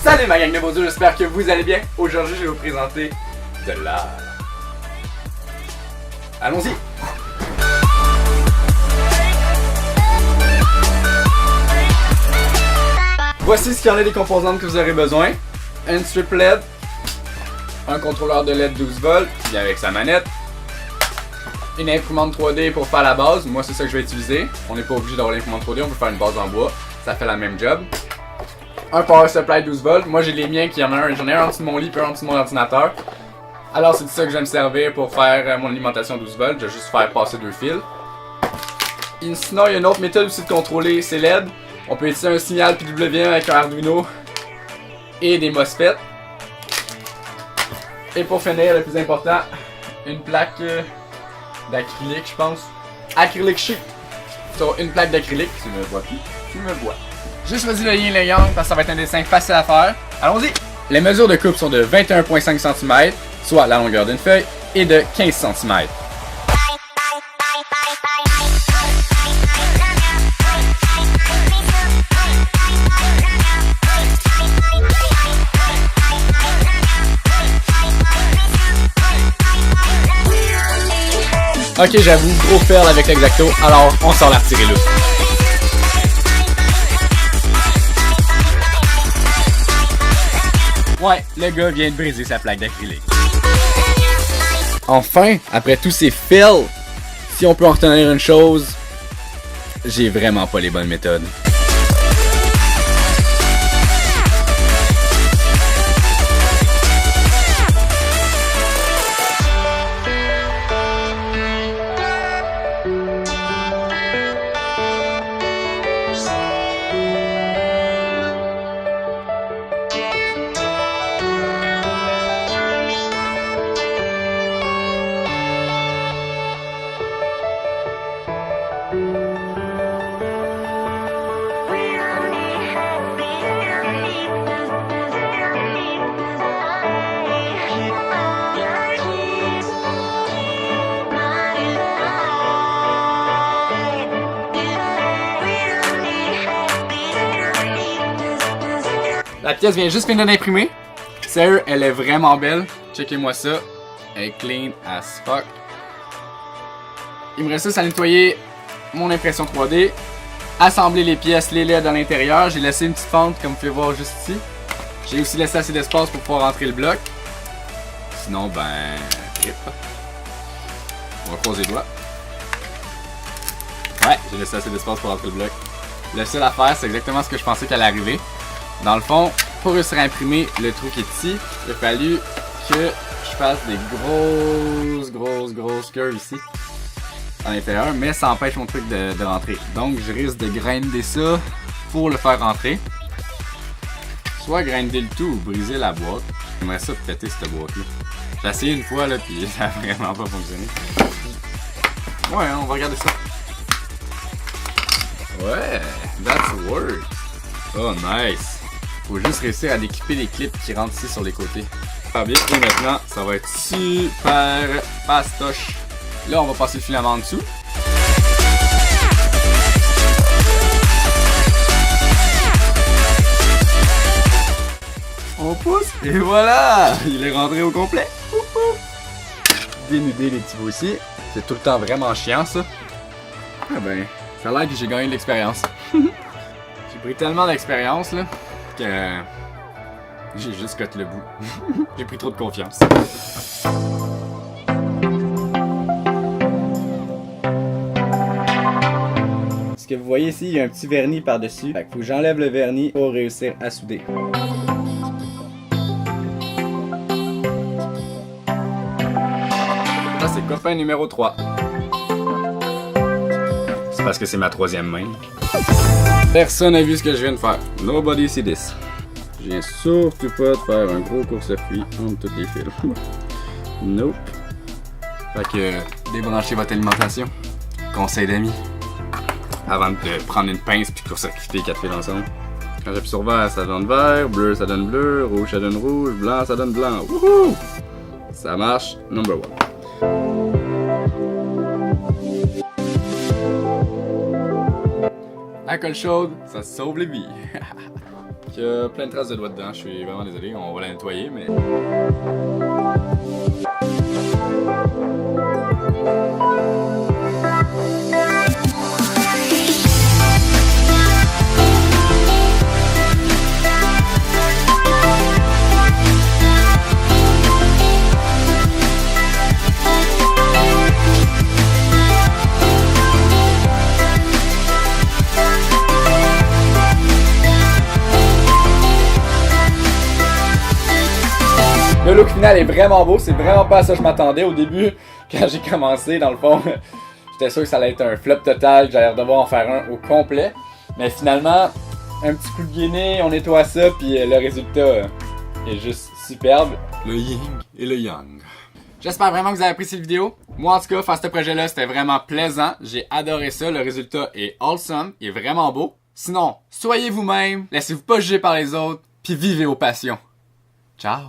Salut ma gang de beaux dieux, j'espère que vous allez bien. Aujourd'hui, je vais vous présenter de l'art. Allons-y. Voici ce qu'il y en a des composantes que vous aurez besoin. Un strip LED, un contrôleur de LED 12 volts qui vient avec sa manette, une imprimante 3D pour faire la base. Moi, c'est ça que je vais utiliser. On n'est pas obligé d'avoir l'imprimante 3D, on peut faire une base en bois. Ça fait la même job. Un power supply 12 volts. Moi, j'ai les miens qui en a un. J'en ai un en dessous de mon lit et un en dessous de mon ordinateur. Alors, c'est de ça que je vais me servir pour faire mon alimentation 12 volts. Je vais juste faire passer deux fils. Et sinon, il y a une autre méthode aussi de contrôler ces LED. On peut utiliser un signal PWM avec un Arduino et des MOSFET. Et pour finir, le plus important, une plaque d'acrylique, je pense. Acrylic sheet. Sur une plaque d'acrylique. Tu me vois plus. Tu me vois. J'ai choisi le yin et le yang parce que ça va être un dessin facile à faire. Allons-y! Les mesures de coupe sont de 21,5 cm, soit la longueur d'une feuille, et de 15 cm. Ok, j'avoue, gros fail avec l'exacto, alors on sort la retirée là. Ouais, le gars vient de briser sa plaque d'acrylique. Enfin, après tous ces fails, si on peut en retenir une chose, j'ai vraiment pas les bonnes méthodes. La pièce vient juste finir d'imprimer. Sérieux, elle est vraiment belle. Checkez-moi ça. Elle est clean as fuck. Il me reste juste à nettoyer mon impression 3D. Assembler les pièces, les LED à l'intérieur. J'ai laissé une petite fente comme vous pouvez voir juste ici. J'ai aussi laissé assez d'espace pour pouvoir rentrer le bloc. Sinon, rip. On va croiser les doigts. Ouais, j'ai laissé assez d'espace pour rentrer le bloc. Le seul à faire, c'est exactement ce que je pensais qu'elle allait arriver. Dans le fond, pour réussir à imprimer le trou qui est ici, il a fallu que je fasse des grosses curves ici à l'intérieur, mais ça empêche mon truc de rentrer. Donc je risque de grinder ça pour le faire rentrer. Soit grinder le tout ou briser la boîte. J'aimerais ça péter cette boîte là. J'ai essayé une fois là puis ça a vraiment pas fonctionné. Ouais, on va regarder ça. Ouais, that's work. Oh nice. Faut juste réussir à décliper les clips qui rentrent ici sur les côtés. Pas bien, et maintenant, ça va être super fastoche. Là, on va passer le filament en dessous. On pousse, et voilà! Il est rentré au complet. Dénuder les petits bouts ici. C'est tout le temps vraiment chiant, ça. Ah ben, ça a l'air que j'ai gagné de l'expérience. J'ai pris tellement d'expérience, là. J'ai juste cut le bout. J'ai pris trop de confiance. Ce que vous voyez ici, il y a un petit vernis par-dessus. Fait qu'il faut que j'enlève le vernis pour réussir à souder. Ça, c'est copain numéro 3. C'est parce que c'est ma troisième main. Personne n'a vu ce que je viens de faire. Nobody see this. Je viens surtout pas de faire un gros court-circuit entre toutes les fils. Nope. Fait que débranchez votre alimentation. Conseil d'amis. Avant de prendre une pince puis court-circuiter 4 fils ensemble. Quand j'appuie sur vert, ça donne vert, bleu, ça donne bleu, rouge, ça donne rouge, blanc, ça donne blanc. Wouhou! Ça marche, number one. La colle chaude, ça sauve les vies. Il y a plein de traces de doigts dedans, je suis vraiment désolé, on va la nettoyer, mais... Le look final est vraiment beau, c'est vraiment pas à ça que je m'attendais au début. Quand j'ai commencé, dans le fond, j'étais sûr que ça allait être un flop total, que j'allais devoir en faire un au complet. Mais finalement, un petit coup de guinée, on nettoie ça, puis le résultat est juste superbe. Le yin et le yang. J'espère vraiment que vous avez apprécié cette vidéo. Moi, en tout cas, faire ce projet-là, c'était vraiment plaisant. J'ai adoré ça. Le résultat est awesome, il est vraiment beau. Sinon, soyez vous-même, laissez-vous pas juger par les autres, puis vivez vos passions. Ciao!